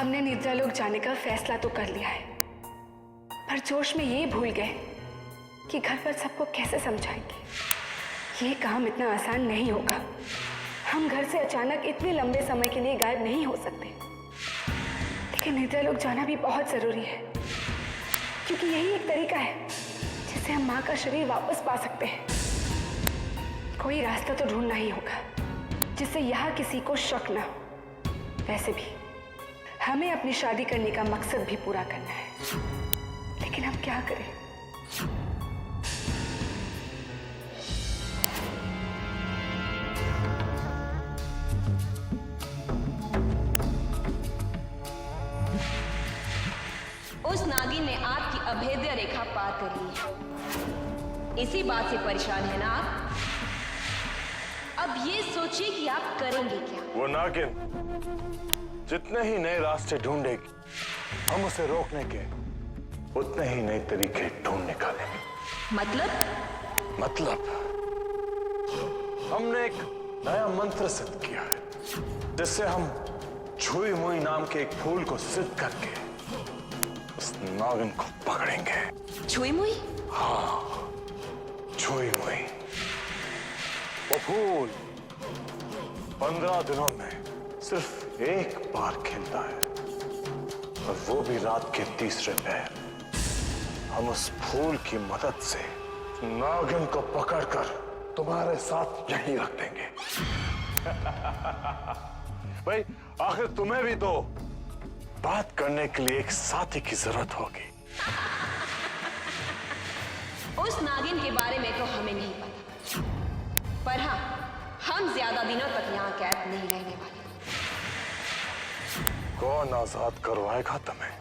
हमने निद्रालोक जाने का फैसला तो कर लिया है, पर जोश में ये भूल गए कि घर पर सबको कैसे समझाएंगे। ये काम इतना आसान नहीं होगा। हम घर से अचानक इतने लंबे समय के लिए गायब नहीं हो सकते। लेकिन निद्रालोक जाना भी बहुत जरूरी है, क्योंकि यही एक तरीका है जिससे हम माँ का शरीर वापस पा सकते हैं। कोई रास्ता तो ढूंढना ही होगा जिससे यहाँ किसी को शक ना हो। वैसे भी हमें अपनी शादी करने का मकसद भी पूरा करना है, लेकिन हम क्या करें? उस नागिन ने आपकी अभेद्य रेखा पार कर ली है। इसी बात से परेशान है ना आप? अब ये सोचिए कि आप करेंगे क्या। वो नागिन जितने ही नए रास्ते ढूंढेगी, हम उसे रोकने के उतने ही नए तरीके ढूंढ निकालेंगे। मतलब हमने एक नया मंत्र सिद्ध किया है, जिससे हम छुई मुई नाम के एक फूल को सिद्ध करके उस नागिन को पकड़ेंगे। छुई मुई? हाँ, छुई मुई। वो फूल 15 दिनों में सिर्फ एक बार खिलता है, और वो भी रात के तीसरे पहर। हम उस फूल की मदद से नागिन को पकड़कर तुम्हारे साथ यहीं रख देंगे। भाई, आखिर तुम्हें भी तो बात करने के लिए एक साथी की जरूरत होगी। उस नागिन के बारे में तो हमें नहीं पता, पर हाँ, हम ज्यादा दिनों तक यहाँ कैद नहीं रहने वाले। कौन आजाद करवाएगा तुम्हें?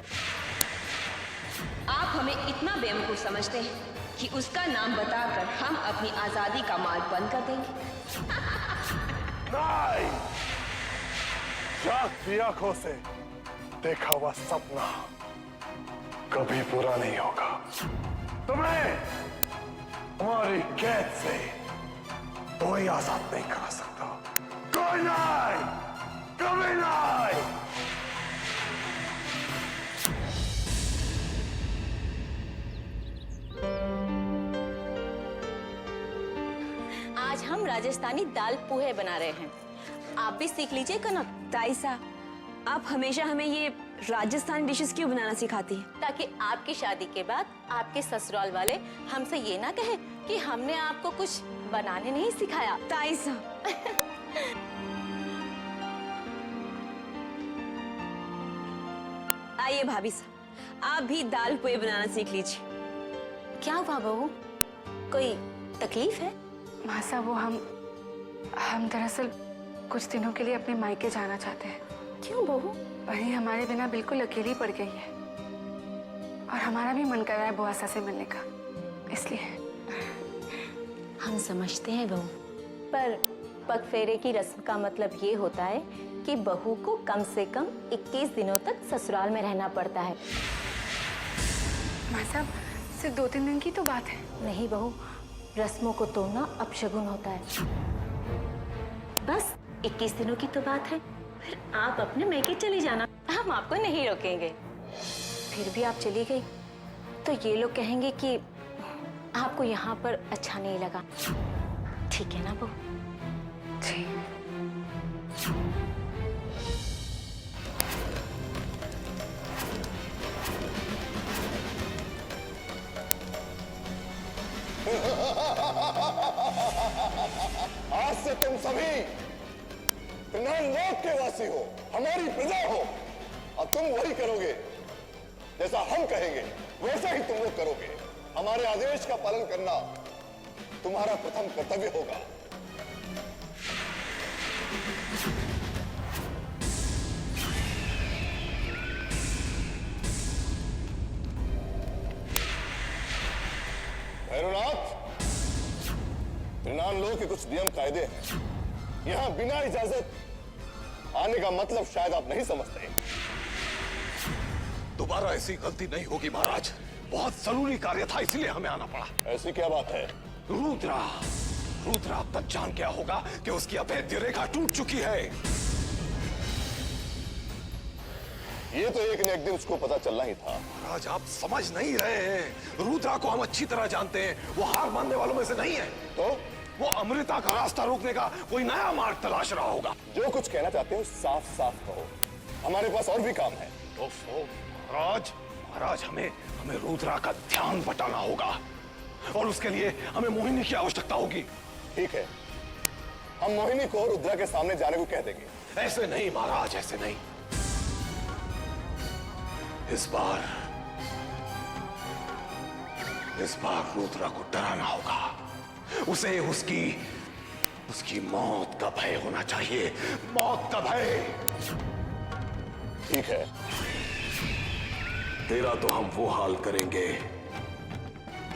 आप हमें इतना बेवकूफ समझते हैं कि उसका नाम बताकर हम अपनी आजादी का मार्ग बंद कर देंगे? नहीं, जागती आंखों से देखा हुआ सपना कभी पूरा नहीं होगा। तुम्हें हमारी कैद से कोई आजाद नहीं करा सकता। कोई नहीं, कभी नहीं। आज हम राजस्थानी दाल पोहे बना रहे हैं, आप भी सीख लीजिएगा ना। ताई साहब, आप हमेशा हमें ये राजस्थानी डिशेस क्यों बनाना सिखाती हैं? ताकि आपकी शादी के बाद आपके ससुराल वाले हमसे ये ना कहे कि हमने आपको कुछ बनाने नहीं सिखाया। ताई साहब, आइए भाभी साहब, आप भी दाल पोहे बनाना सीख लीजिए। क्या हुआ बहू, कोई तकलीफ है? माँ साहब, वो हम दरअसल कुछ दिनों के लिए अपने मायके जाना चाहते हैं। क्यों बहू? वही हमारे बिना बिल्कुल अकेली पड़ गई है, और हमारा भी मन कर रहा है बुआसा से मिलने का, इसलिए। हम समझते हैं बहू, पर पगफेरे की रस्म का मतलब ये होता है कि बहू को कम से कम 21 दिनों तक ससुराल में रहना पड़ता है। माँ साहब, सिर्फ 2-3 दिन की तो बात है। नहीं बहू, रस्मों को तोड़ना अपशगुन होता है। बस 21 दिनों की तो बात है, फिर आप अपने मैके चली जाना, हम आपको नहीं रोकेंगे। फिर भी आप चली गई तो ये लोग कहेंगे कि आपको यहाँ पर अच्छा नहीं लगा। ठीक है ना बहू? जी। आज से तुम सभी लोक के वासी हो, हमारी प्रजा हो, और तुम वही करोगे जैसा हम कहेंगे, वैसा ही तुम लोग करोगे। हमारे आदेश का पालन करना तुम्हारा प्रथम कर्तव्य होगा। भैरवनाथ, त्रिनान लोक के कुछ नियम कायदे हैं। यहां बिना इजाजत आने का मतलब शायद आप नहीं समझते। दोबारा ऐसी गलती नहीं होगी महाराज। बहुत जरूरी कार्य था, इसलिए हमें आना पड़ा। ऐसी क्या बात है? रुद्रा अब तक जान गया होगा कि उसकी अभेद्य रेखा टूट चुकी है। ये तो एक न एक दिन उसको पता चलना ही था। महाराज आप समझ नहीं रहे हैं, रुद्रा को हम अच्छी तरह जानते हैं, वो हार मानने वालों में से नहीं है। तो वो अमृता का रास्ता रोकने का कोई नया मार्ग तलाश रहा होगा। जो कुछ कहना चाहते हो साफ साफ कहो, हमारे पास और भी काम है। ओफो, महाराज महाराज हमें रुद्रा का ध्यान बटाना होगा और उसके लिए हमें मोहिनी की आवश्यकता होगी। ठीक है, हम मोहिनी को रुद्रा के सामने जाने को कह देंगे। ऐसे नहीं महाराज, ऐसे नहीं। इस बार रुद्रा को डराना होगा। उसे उसकी मौत का भय होना चाहिए, मौत का भय। ठीक है, तेरा तो हम वो हाल करेंगे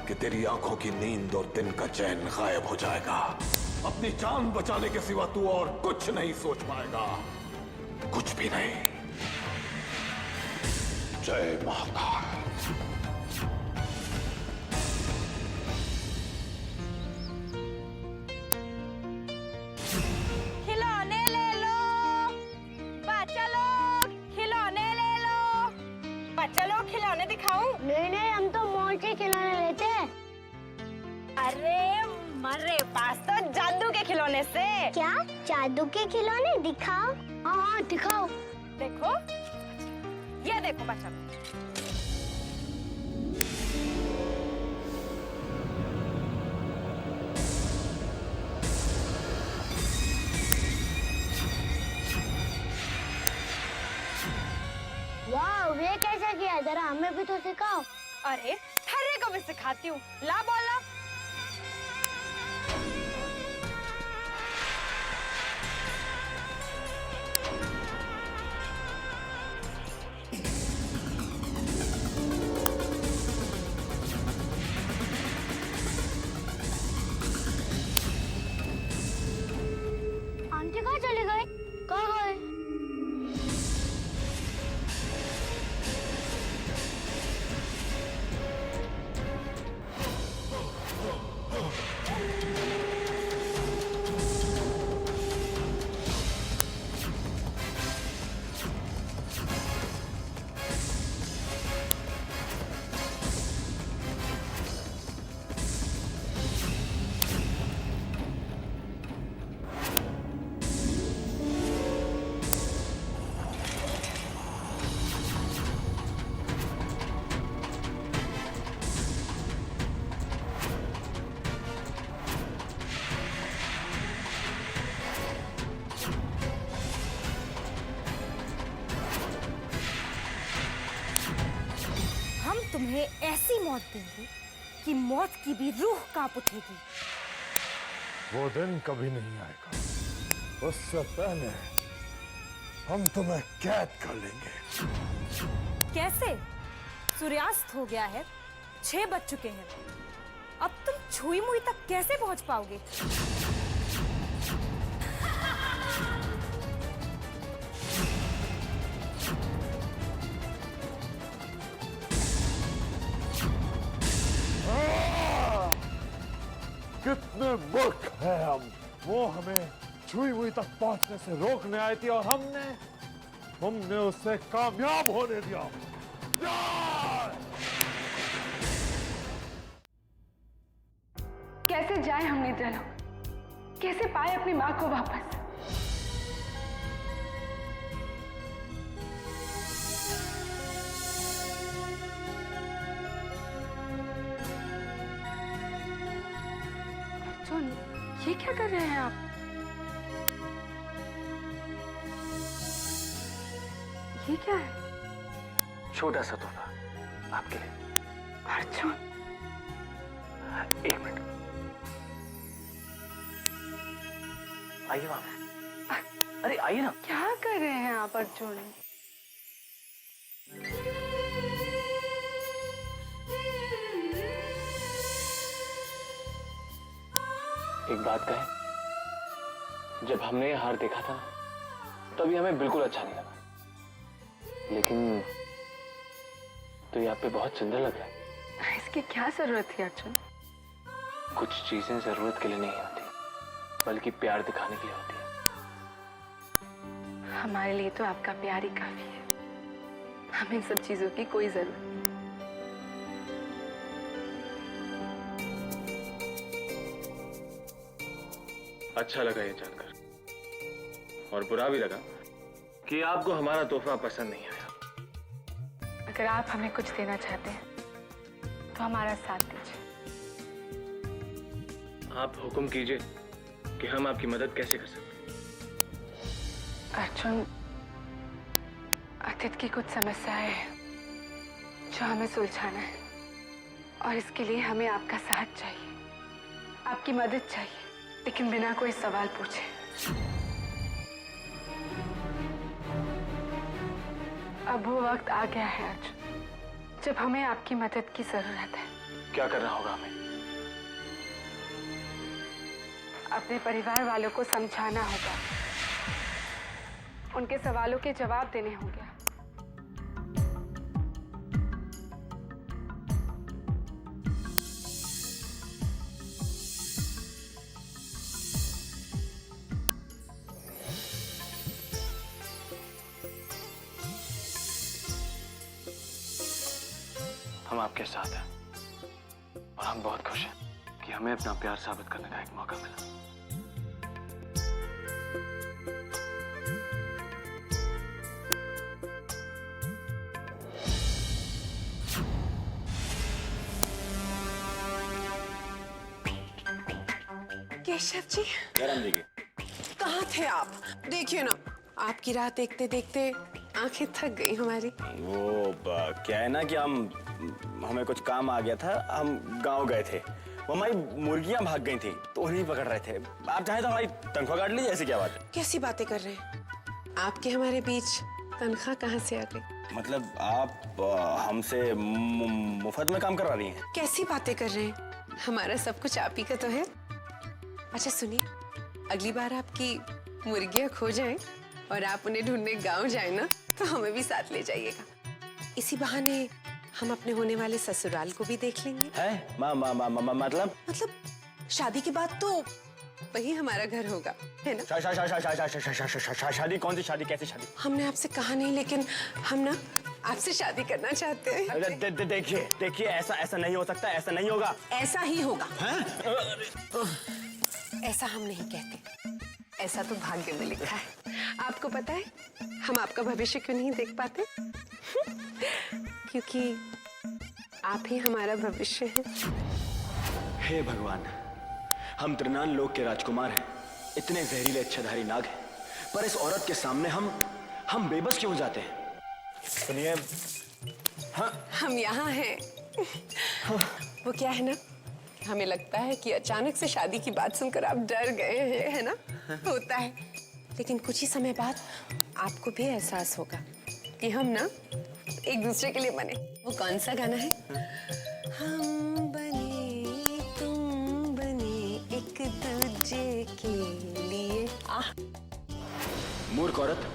कि तेरी आंखों की नींद और दिन का चैन गायब हो जाएगा। अपनी जान बचाने के सिवा तू और कुछ नहीं सोच पाएगा, कुछ भी नहीं। जय महाकाल। खिलौने ले लो बच्चा लोग, खिलौने ले लो बच्चा लोग। खिलौने दिखाऊं? नहीं, हम तो मोर के खिलौने लेते हैं। अरे मरे पास तो जादू के खिलौने से। क्या जादू के खिलौने? दिखाओ। हाँ, दिखाओ। देखो, ये देखो बच्चा लोग। वाह, ये कैसे किया? जरा हमें भी तो सिखाओ। अरे थर्रे को भी सिखाती हूँ, ला बोलो। आंटी कहाँ चली गई? कहाँ गई? तुम्हें ऐसी मौत देंगे कि मौत की भी रूह कांप उठेगी। वो दिन कभी नहीं आएगा, उससे पहले हम तुम्हें कैद कर लेंगे। कैसे? सूर्यास्त हो गया है, 6 बज चुके हैं। अब तुम छुई मुई तक कैसे पहुंच पाओगे? कितने मूर्ख हैं हम। वो हमें छुई हुई तक पहुंचने से रोकने आई थी और हमने उससे कामयाब होने दिया। कैसे जाए हम निद्रा? कैसे पाए अपनी मां को वापस? अर्जुन, ये क्या कर रहे हैं आप? ये क्या है? छोटा सा तोहफा आपके लिए। अर्जुन, एक मिनट, आइए वहां। अरे आइए ना। क्या कर रहे हैं आप अर्जुन? एक बात कहें, जब हमने ये हार देखा था ना, तभी हमें बिल्कुल अच्छा नहीं लगा, लेकिन तो ये आप पे बहुत सुंदर लग रहा है। इसकी क्या जरूरत थी अर्जुन? कुछ चीजें जरूरत के लिए नहीं होती, बल्कि प्यार दिखाने के लिए होती है। हमारे लिए तो आपका प्यार ही काफी है। हमें इन सब चीजों की कोई जरूरत नहीं। अच्छा लगा ये जानकर, और बुरा भी लगा कि आपको हमारा तोहफा पसंद नहीं आया। अगर आप हमें कुछ देना चाहते हैं तो हमारा साथ दीजिए। आप हुक्म कीजिए कि हम आपकी मदद कैसे कर सकते हैं। अर्जुन, अतीत की कुछ समस्याएं हैं जो हमें सुलझाना है, और इसके लिए हमें आपका साथ चाहिए, आपकी मदद चाहिए, लेकिन बिना कोई सवाल पूछे। अब वो वक्त आ गया है अर्जुन, जब हमें आपकी मदद की जरूरत है। क्या करना होगा हमें? अपने परिवार वालों को समझाना होगा, उनके सवालों के जवाब देने होंगे। हम आपके साथ हैं और हम बहुत खुश हैं कि हमें अपना प्यार साबित करने का एक मौका मिला। केशव जी, कहाँ थे आप? देखिए ना, आपकी राह देखते देखते आंखें थक गई हमारी। क्या है ना कि हमें कुछ काम आ गया था, हम गांव गए थे, वो हमारी मुर्गियां भाग गई थी तो उन्हें पकड़ रहे थे। आप चाहे तो हमारी तनख्वाह काट लीजिए, ऐसी क्या बात है? कैसी बातें कर रहे हैं? आपके हमारे बीच तनख्वाह कहाँ से आ गई? मतलब आप हमसे मुफ्त में काम करवा रही हैं? कैसी बातें कर रहे हैं? हमारा सब कुछ आप ही का तो है। अच्छा सुनिए, अगली बार आपकी मुर्गियां खो जाएं और आप उन्हें ढूंढने गांव जाए ना, तो हमें भी साथ ले जाइएगा। इसी बहाने हम अपने होने वाले ससुराल को भी देख लेंगे। है? मतलब शादी के बाद तो वही हमारा घर होगा, है ना? शादी? कौन सी शादी? कैसी शादी? हमने आपसे कहा नहीं, लेकिन हम ना आपसे शादी करना चाहते हैं। देखिए ऐसा नहीं हो सकता, ऐसा नहीं होगा। ऐसा ही होगा। ऐसा हम नहीं कहते, ऐसा तो भाग्य में लिखा है। आपको पता है हम आपका भविष्य क्यों नहीं देख पाते? क्योंकि आप ही हमारा भविष्य हैं। हे भगवान, हम त्रिनाल लोक के राजकुमार हैं, इतने जहरीले इच्छाधारी नाग हैं, पर इस औरत के सामने हम बेबस क्यों हो जाते हैं? सुनिए, हम यहाँ हैं। वो क्या है ना, हमें लगता है कि अचानक से शादी की बात सुनकर आप डर गए हैं, है ना? होता है, लेकिन कुछ ही समय बाद आपको भी एहसास होगा कि हम ना एक दूसरे के लिए बने। वो कौन सा गाना है? हम बने तुम बने एक दूजे के लिए। मूर्ख औरत,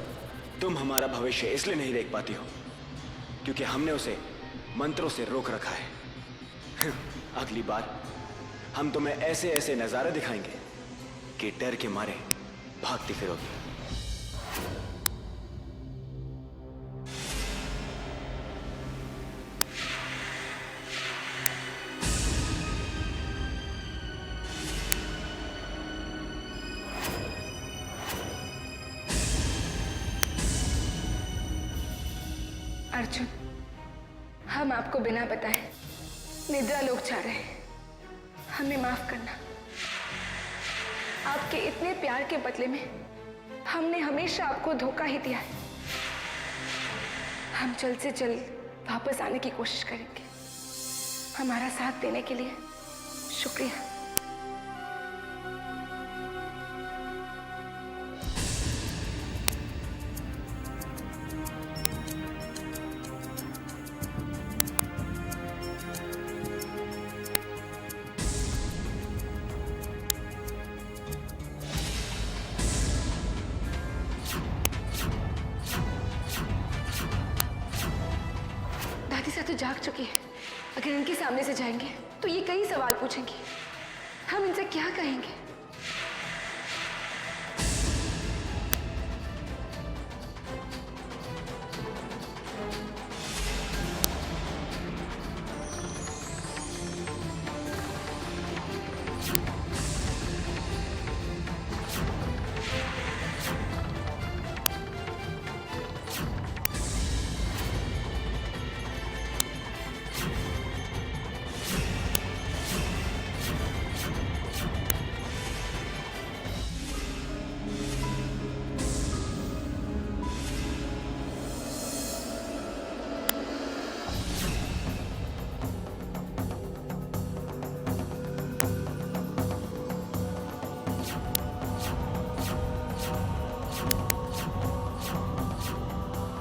तुम हमारा भविष्य इसलिए नहीं देख पाती हो क्योंकि हमने उसे मंत्रों से रोक रखा है। अगली बार हम तुम्हें ऐसे ऐसे नजारे दिखाएंगे कि डर के मारे भागती फिरोगी। अर्जुन, हम आपको बिना बताए निद्रा लोक जा रहे हैं, हमें माफ करना। आपके इतने प्यार के बदले में हमने हमेशा आपको धोखा ही दिया है। हम जल्द से जल्द वापस आने की कोशिश करेंगे। हमारा साथ देने के लिए शुक्रिया। तो जाग चुकी है। अगर इनके सामने से जाएंगे तो ये कई सवाल पूछेंगी। हम इनसे क्या कहेंगे?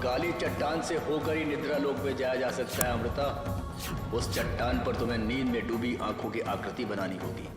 काली चट्टान से होकर ही निद्रा लोक में जाया जा सकता है अमृता। उस चट्टान पर तुम्हें नींद में डूबी आंखों की आकृति बनानी होगी।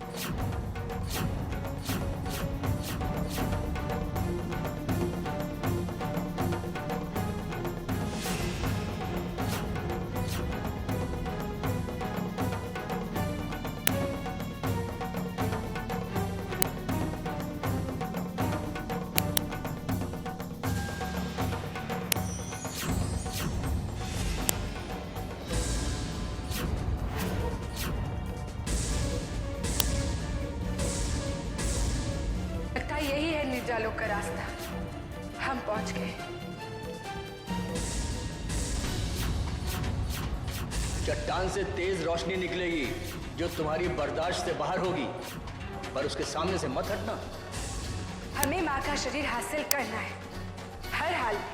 लगता है यही है निद्रा लोक का रास्ता। हम पहुंच गए। चट्टान से तेज रोशनी निकलेगी जो तुम्हारी बर्दाश्त से बाहर होगी, पर उसके सामने से मत हटना। हमें माँ का शरीर हासिल करना है हर हाल में।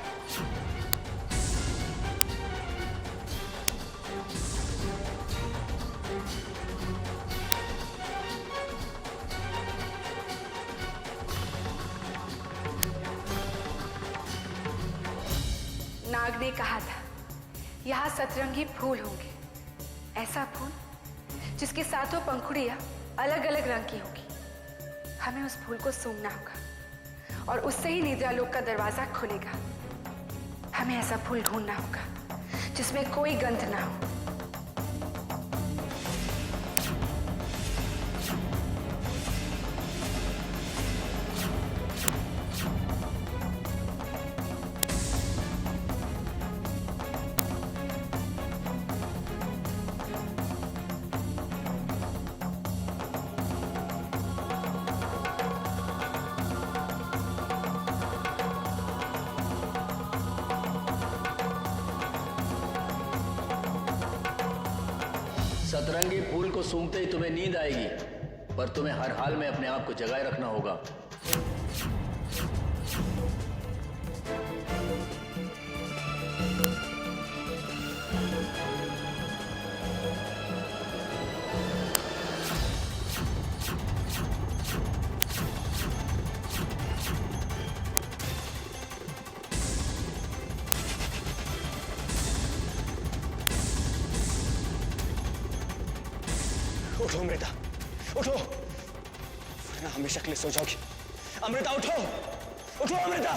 नाग ने कहा था यहाँ सतरंगी फूल होंगे, ऐसा फूल जिसकी सातों पंखुड़ियां अलग अलग रंग की होगी। हमें उस फूल को सूंघना होगा और उससे ही निद्रा लोक का दरवाजा खुलेगा। हमें ऐसा फूल ढूंढना होगा जिसमें कोई गंध ना हो। सतरंगी फूल को सूंघते ही तुम्हें नींद आएगी, पर तुम्हें हर हाल में अपने आप को जगाए रखना होगा। उठो अमृता, उठो, वरना हमेशा के लिए सो जाओगी। अमृता उठो, उठो अमृता।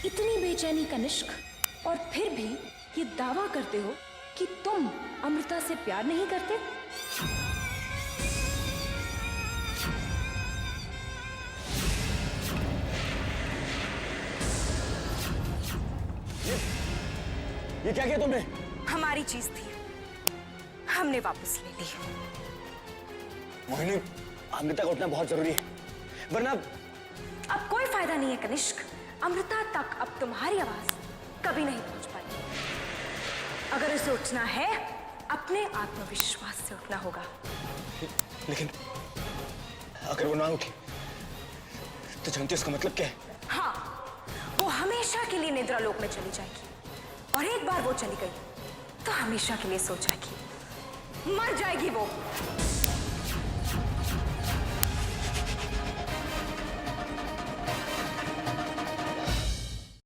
इतनी बेचैनी कनिष्क, और फिर भी ये दावा करते हो कि तुम अमृता से प्यार नहीं करते? ये क्या किया तुमने? हमारी चीज थी, हमने वापस ले ली। मोहिनी, अमृता को उठना बहुत जरूरी है, वरना अब कोई फायदा नहीं है कनिष्क। अमृता तक अब तुम्हारी आवाज कभी नहीं पहुंच पाएगी। अगर उसे उठना है, अपने आत्मविश्वास से उठना होगा। लेकिन अगर वो ना उठी तो जानती उसका मतलब क्या है? हाँ, वो हमेशा के लिए निद्रा लोक में चली जाएगी, और एक बार वो चली गई तो हमेशा के लिए सो जाएगी, मर जाएगी वो।